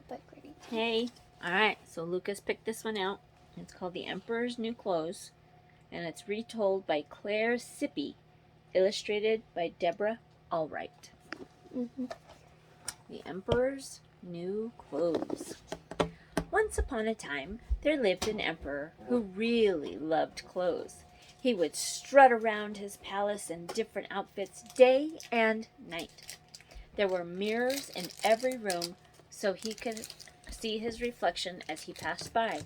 book ready. Hey. Alright, so Lucas picked this one out. It's called The Emperor's New Clothes, and it's retold by Claire Sipi, illustrated by Deborah Albright. The Emperor's New Clothes. Once upon a time, there lived an emperor who really loved clothes. He would strut around his palace in different outfits day and night. There were mirrors in every room so he could see his reflection as he passed by.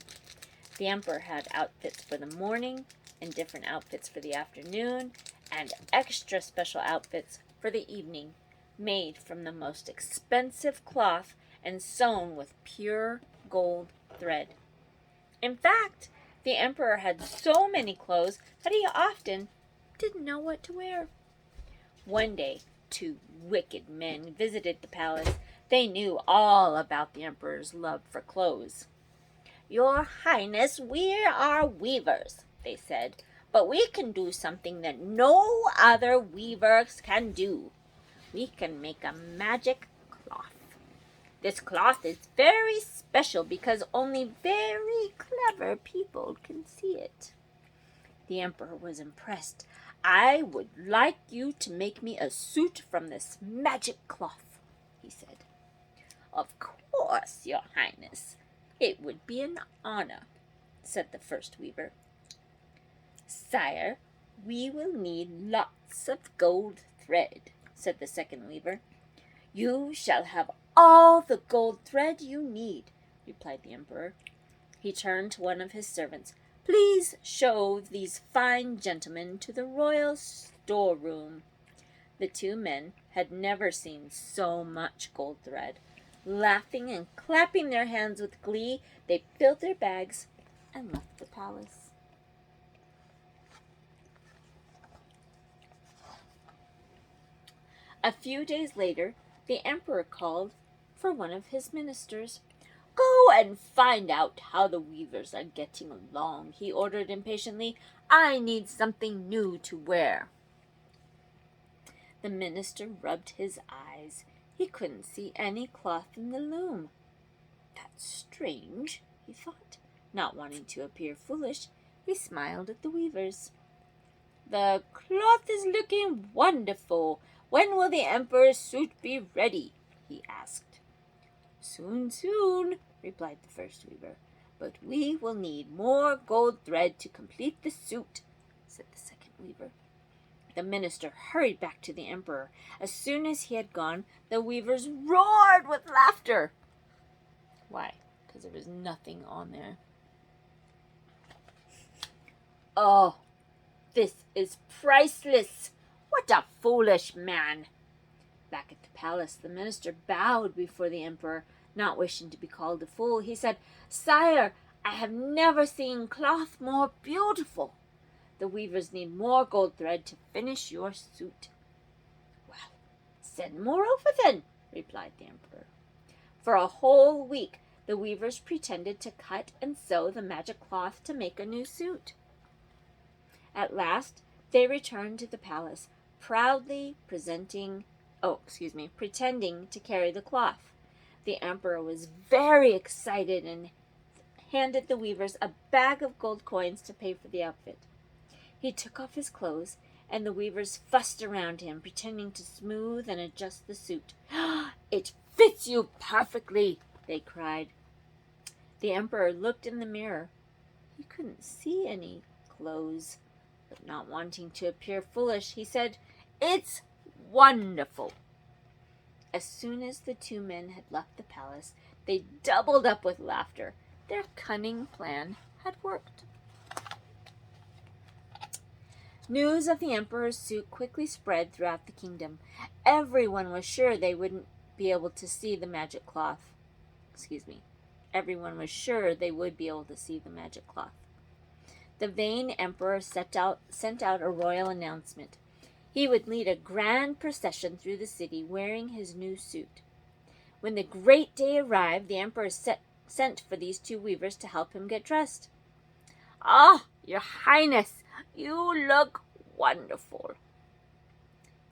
The emperor had outfits for the morning, and different outfits for the afternoon, and extra special outfits for the evening, made from the most expensive cloth and sewn with pure gold thread. In fact, the emperor had so many clothes that he often didn't know what to wear. One day, two wicked men visited the palace. They knew all about the emperor's love for clothes. "Your Highness, we are weavers," they said, "but we can do something that no other weavers can do. We can make a magic cloth. This cloth is very special because only very clever people can see it." The emperor was impressed. "I would like you to make me a suit from this magic cloth," he said. "Of course, Your Highness. It would be an honor," said the first weaver. "Sire, we will need lots of gold thread," said the second weaver. "You shall have all the gold thread you need," replied the emperor. He turned to one of his servants. "Please show these fine gentlemen to the royal storeroom." The two men had never seen so much gold thread. Laughing and clapping their hands with glee, they filled their bags and left the palace. A few days later, the emperor called for one of his ministers. "Go and find out how the weavers are getting along," he ordered impatiently. "I need something new to wear." The minister rubbed his eyes. He couldn't see any cloth in the loom. "That's strange," he thought. Not wanting to appear foolish, he smiled at the weavers. "The cloth is looking wonderful. When will the emperor's suit be ready?" he asked. "Soon, soon," replied the first weaver. "But we will need more gold thread to complete the suit," said the second weaver. The minister hurried back to the emperor. As soon as he had gone, the weavers roared with laughter. Why? Because there was nothing on there. "Oh, this is priceless! What a foolish man!" Back at the palace, the minister bowed before the emperor. Not wishing to be called a fool, he said, "Sire, I have never seen cloth more beautiful. The weavers need more gold thread to finish your suit." "Well, send more over then," replied the emperor. For a whole week, the weavers pretended to cut and sew the magic cloth to make a new suit. At last, they returned to the palace, proudly pretending to carry the cloth. The emperor was very excited and handed the weavers a bag of gold coins to pay for the outfit. He took off his clothes, and the weavers fussed around him, pretending to smooth and adjust the suit. "It fits you perfectly," they cried. The emperor looked in the mirror. He couldn't see any clothes, but not wanting to appear foolish, he said, "It's wonderful." As soon as the two men had left the palace, they doubled up with laughter. Their cunning plan had worked. News of the emperor's suit quickly spread throughout the kingdom. Everyone was sure they wouldn't be able to see the magic cloth. Everyone was sure they would be able to see the magic cloth. The vain emperor sent out a royal announcement. He would lead a grand procession through the city wearing his new suit. When the great day arrived, the emperor sent for these two weavers to help him get dressed. "Ah, Your Highness, you look wonderful,"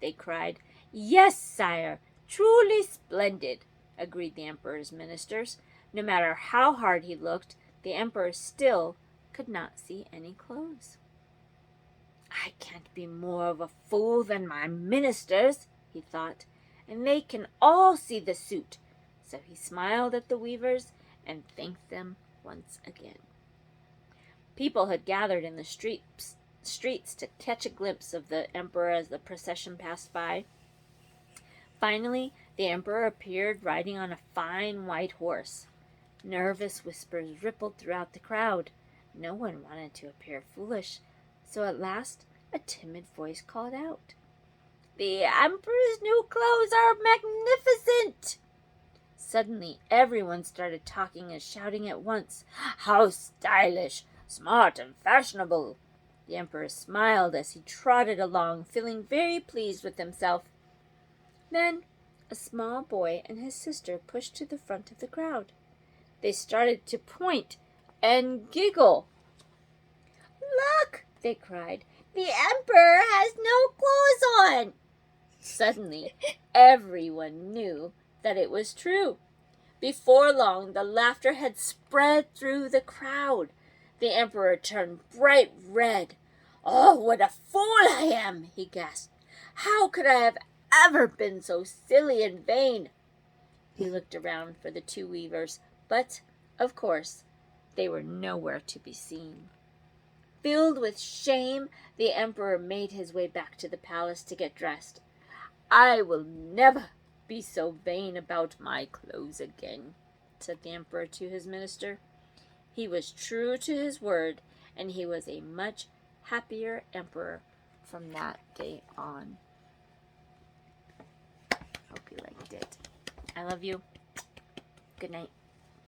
they cried. "Yes, sire, truly splendid," agreed the emperor's ministers. No matter how hard he looked, the emperor still could not see any clothes. I can't be more of a fool than my ministers, he thought, and they can all see the suit. So he smiled at the weavers and thanked them once again. People had gathered in the streets to catch a glimpse of the emperor as the procession passed by. Finally, the emperor appeared riding on a fine white horse. Nervous whispers rippled throughout the crowd. No one wanted to appear foolish, so at last a timid voice called out, "The emperor's new clothes are magnificent!" Suddenly, everyone started talking and shouting at once. "How stylish, smart, and fashionable!" The emperor smiled as he trotted along, feeling very pleased with himself. Then a small boy and his sister pushed to the front of the crowd. They started to point and giggle. "Look!" they cried. "The emperor has no clothes on!" Suddenly, everyone knew that it was true. Before long, the laughter had spread through the crowd. The emperor turned bright red. "Oh, what a fool I am!" he gasped. "How could I have ever been so silly and vain?" He looked around for the two weavers, but, of course, they were nowhere to be seen. Filled with shame, the emperor made his way back to the palace to get dressed. "I will never be so vain about my clothes again," said the emperor to his minister. He was true to his word, and he was a much happier emperor from that day on. Hope you liked it. I love you. Good night.